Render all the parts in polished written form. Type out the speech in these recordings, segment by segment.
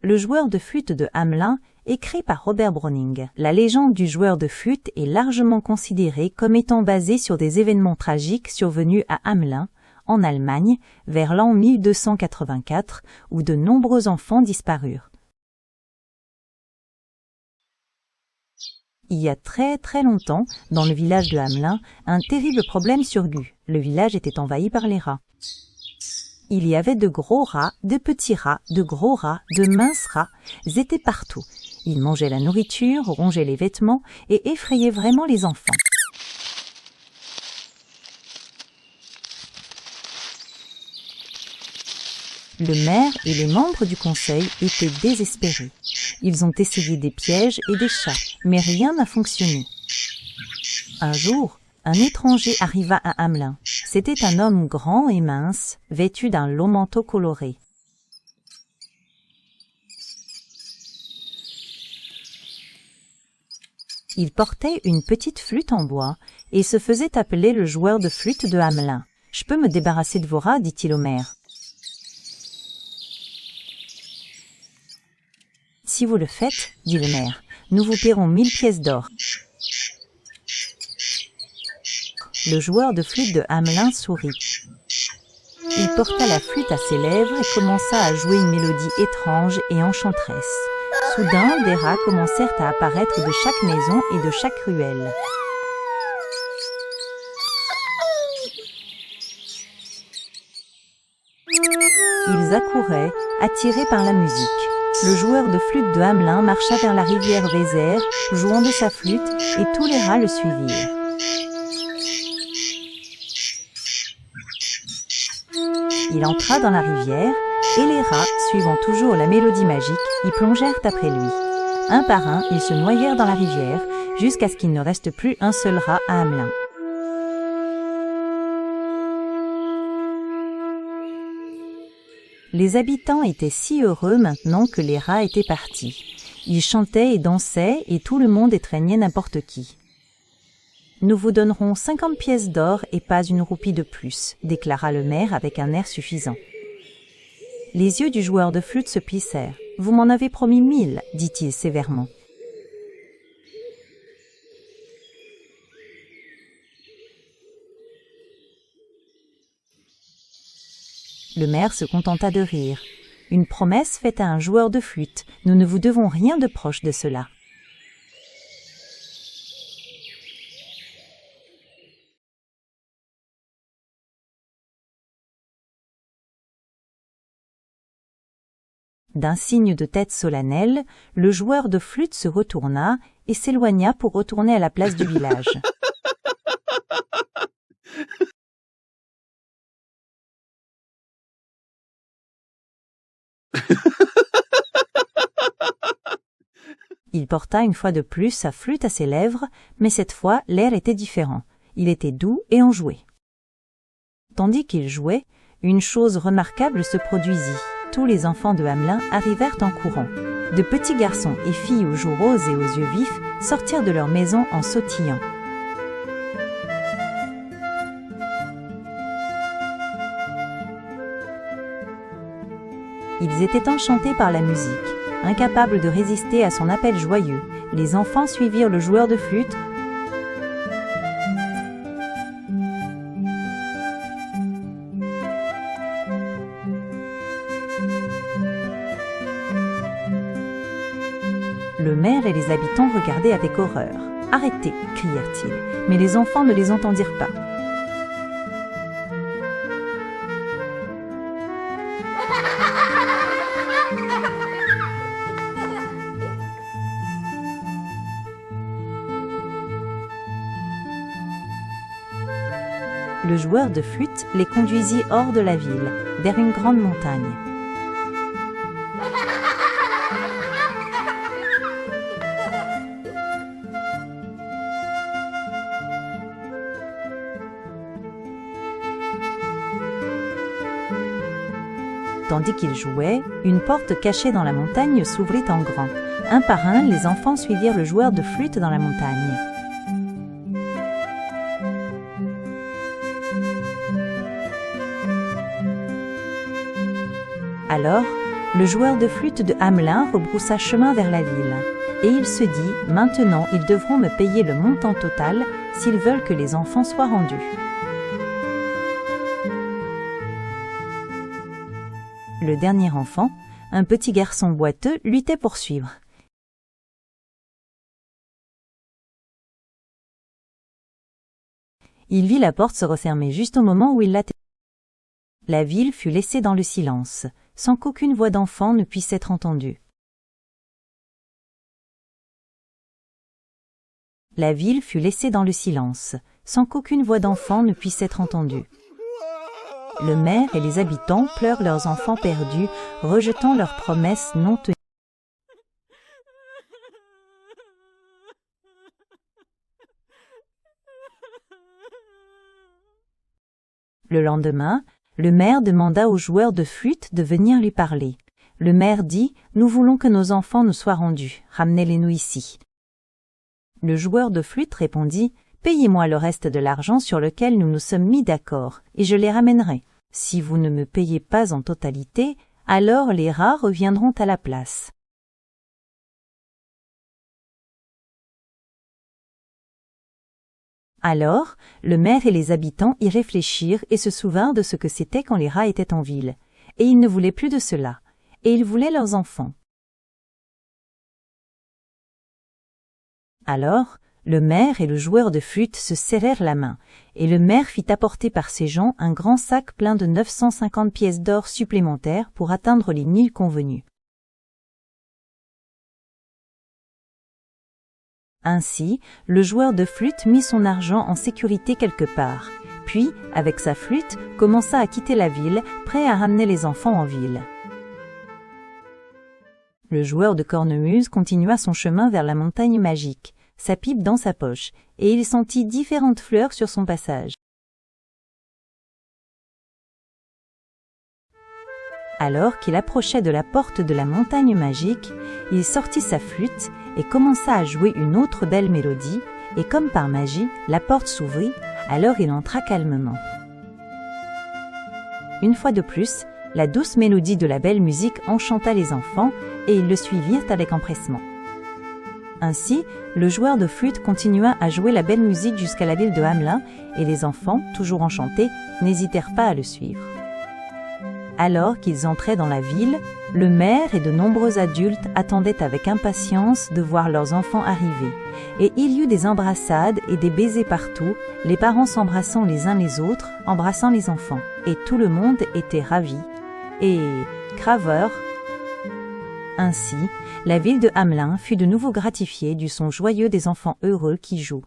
Le joueur de flûte de Hamelin, écrit par Robert Browning. La légende du joueur de flûte est largement considérée comme étant basée sur des événements tragiques survenus à Hamelin, en Allemagne, vers l'an 1284, où de nombreux enfants disparurent. Il y a très longtemps, dans le village de Hamelin, un terrible problème surgut. Le village était envahi par les rats. Il y avait de gros rats, de petits rats, de gros rats, de minces rats, ils étaient partout. Ils mangeaient la nourriture, rongeaient les vêtements et effrayaient vraiment les enfants. Le maire et les membres du conseil étaient désespérés. Ils ont essayé des pièges et des chats, mais rien n'a fonctionné. Un jour, un étranger arriva à Hamelin. C'était un homme grand et mince, vêtu d'un long manteau coloré. Il portait une petite flûte en bois et se faisait appeler le joueur de flûte de Hamelin. « Je peux me débarrasser de vos rats » dit-il au maire. « Si vous le faites, dit le maire, nous vous paierons 1000 pièces d'or. » Le joueur de flûte de Hamelin sourit. Il porta la flûte à ses lèvres et commença à jouer une mélodie étrange et enchanteresse. Soudain, des rats commencèrent à apparaître de chaque maison et de chaque ruelle. Ils accouraient, attirés par la musique. Le joueur de flûte de Hamelin marcha vers la rivière Vézère, jouant de sa flûte, et tous les rats le suivirent. Il entra dans la rivière, et les rats, suivant toujours la mélodie magique, y plongèrent après lui. Un par un, ils se noyèrent dans la rivière, jusqu'à ce qu'il ne reste plus un seul rat à Hamelin. Les habitants étaient si heureux maintenant que les rats étaient partis. Ils chantaient et dansaient, et tout le monde étreignait n'importe qui. « Nous vous donnerons 50 pièces d'or et pas une roupie de plus, » déclara le maire avec un air suffisant. Les yeux du joueur de flûte se plissèrent. « Vous m'en avez promis 1000, » dit-il sévèrement. Le maire se contenta de rire. « Une promesse faite à un joueur de flûte, nous ne vous devons rien de proche de cela. » D'un signe de tête solennel, le joueur de flûte se retourna et s'éloigna pour retourner à la place du village. Il porta une fois de plus sa flûte à ses lèvres, mais cette fois l'air était différent. Il était doux et enjoué. Tandis qu'il jouait, une chose remarquable se produisit. Tous les enfants de Hamelin arrivèrent en courant. De petits garçons et filles aux joues roses et aux yeux vifs sortirent de leur maison en sautillant. Ils étaient enchantés par la musique. Incapables de résister à son appel joyeux, les enfants suivirent le joueur de flûte. Le maire et les habitants regardaient avec horreur. « Arrêtez !» crièrent-ils, mais les enfants ne les entendirent pas. Le joueur de flûte les conduisit hors de la ville, vers une grande montagne. Tandis qu'il jouait, une porte cachée dans la montagne s'ouvrit en grand. Un par un, les enfants suivirent le joueur de flûte dans la montagne. Alors, Le joueur de flûte de Hamelin rebroussa chemin vers la ville. Et il se dit, maintenant ils devront me payer le montant total s'ils veulent que les enfants soient rendus. Le dernier enfant, un petit garçon boiteux, luttait pour suivre. Il vit la porte se refermer juste au moment où il l'atteignit. La ville fut laissée dans le silence, sans qu'aucune voix d'enfant ne puisse être entendue. La ville fut laissée dans le silence, sans qu'aucune voix d'enfant ne puisse être entendue. Le maire et les habitants pleurent leurs enfants perdus, rejetant leurs promesses non tenues. Le lendemain, le maire demanda aux joueurs de flûte de venir lui parler. Le maire dit « Nous voulons que nos enfants nous soient rendus, ramenez-les-nous ici. » Le joueur de flûte répondit « Payez-moi le reste de l'argent sur lequel nous nous sommes mis d'accord, et je les ramènerai. Si vous ne me payez pas en totalité, alors les rats reviendront à la place. » Alors, le maire et les habitants y réfléchirent et se souvinrent de ce que c'était quand les rats étaient en ville. Et ils ne voulaient plus de cela. Et ils voulaient leurs enfants. Alors, le maire et le joueur de flûte se serrèrent la main, et le maire fit apporter par ses gens un grand sac plein de 950 pièces d'or supplémentaires pour atteindre les 1000 convenus. Ainsi, le joueur de flûte mit son argent en sécurité quelque part, puis, avec sa flûte, commença à quitter la ville, prêt à ramener les enfants en ville. Le joueur de cornemuse continua son chemin vers la montagne magique, sa pipe dans sa poche, et il sentit différentes fleurs sur son passage. Alors qu'il approchait de la porte de la montagne magique, il sortit sa flûte et commença à jouer une autre belle mélodie, et comme par magie, la porte s'ouvrit, alors il entra calmement. Une fois de plus, la douce mélodie de la belle musique enchanta les enfants, et ils le suivirent avec empressement. Ainsi, le joueur de flûte continua à jouer la belle musique jusqu'à la ville de Hamelin, et les enfants, toujours enchantés, n'hésitèrent pas à le suivre. Alors qu'ils entraient dans la ville, le maire et de nombreux adultes attendaient avec impatience de voir leurs enfants arriver. Et il y eut des embrassades et des baisers partout, les parents s'embrassant les uns les autres, embrassant les enfants. Et tout le monde était ravi. Et graveur. Ainsi, la ville de Hamelin fut de nouveau gratifiée du son joyeux des enfants heureux qui jouent.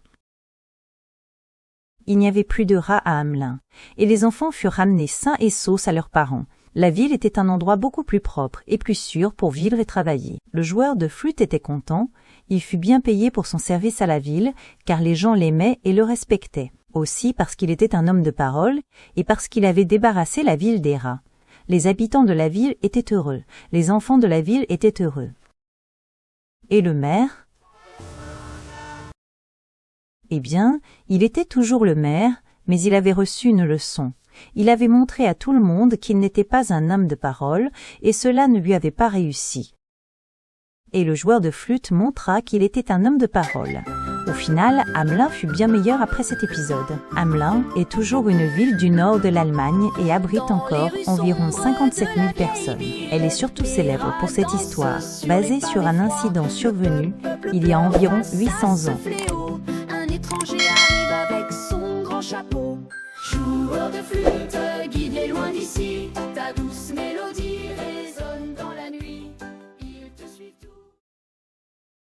Il n'y avait plus de rats à Hamelin, et les enfants furent ramenés sains et saufs à leurs parents. La ville était un endroit beaucoup plus propre et plus sûr pour vivre et travailler. Le joueur de flûte était content, il fut bien payé pour son service à la ville, car les gens l'aimaient et le respectaient. Aussi parce qu'il était un homme de parole, et parce qu'il avait débarrassé la ville des rats. Les habitants de la ville étaient heureux, les enfants de la ville étaient heureux. Et le maire ? Eh bien, il était toujours le maire, mais il avait reçu une leçon. Il avait montré à tout le monde qu'il n'était pas un homme de parole, et cela ne lui avait pas réussi. Et le joueur de flûte montra qu'il était un homme de parole. Au final, Hamelin fut bien meilleur après cet épisode. Hamelin est toujours une ville du nord de l'Allemagne et abrite encore environ 57 000 personnes. Elle est surtout célèbre pour cette histoire, basée sur un incident survenu il y a environ 800 ans. Un étranger arrive avec son grand chapeau. Joueur de flûte, guide-les loin d'ici, ta douce mélodie.